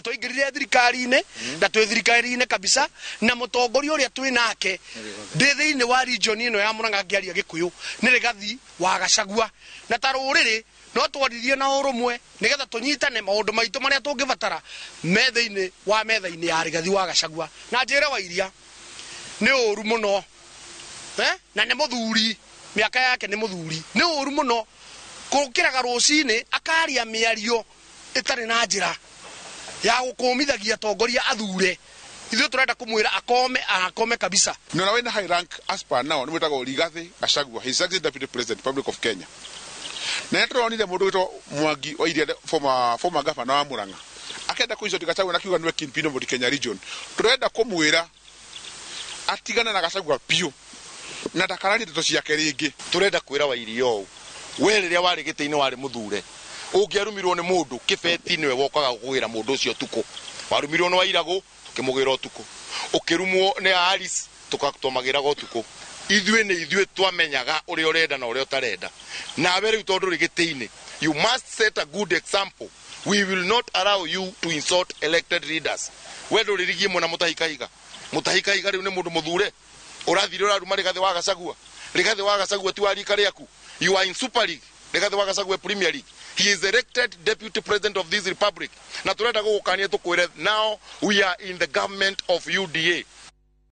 Nitoingirire thirikari-ine na twi thirikari-ine kabisa na mutongoria uria twi nake ndi thiini wa region ino ya Murang'a ngiaria Gikuyu ni Rigathi wa Gachagua na ta ruriri no twaririe na urumwe nigetha tunyitane maundu maitu maria tungibatara me thiini wa metha-ini ya Rigathi wa Gachagua na njire Wairia ni uru muno na ni muthuri miaka yake ni muthuri ni uru muno kukiraga rucini akaria miario itari na njira ya gukumithagia atongoria athure ithu turenda kumwira akome kabisa no na high rank as per now nimwitago Rigathi Gachagua his executive deputy president Republic of Kenya na turonire mundu witwa Mwangi Wairia former governor wa Murang'a akenda kuicoti Gachagua na kiuga niwe kingpin of Kenya region turenda kumwira atigana na Gachagua pio na ndakarani ndeto ciake ringi turenda kwira Wairia u we riria wari giti-ini wari muthure ungiarumirwo ni mundu kibeti niwe wokaga kugira mundu ucio tuko warumirwo ni Wairagu tukimugira utuko ukirumwo ni Alice tukatũmagira utuko ithuĩ twamenyaga uria urenda na uria utarenda nawe riu tondu ri giti-ini you must set a good example. We will not allow you to insult elected leaders. We nduririgie mwana mutahikaiga riu ni mundu muthure urathire uraruma Rigathi wa Gachagua. Rigathi wa Gachagua ti wa rika riaku. You are in Super League. Rigathi wa Gachagua Premier League. He is elected deputy president of this republic. Na turenda gukania tukwire now we are in the government of UDA.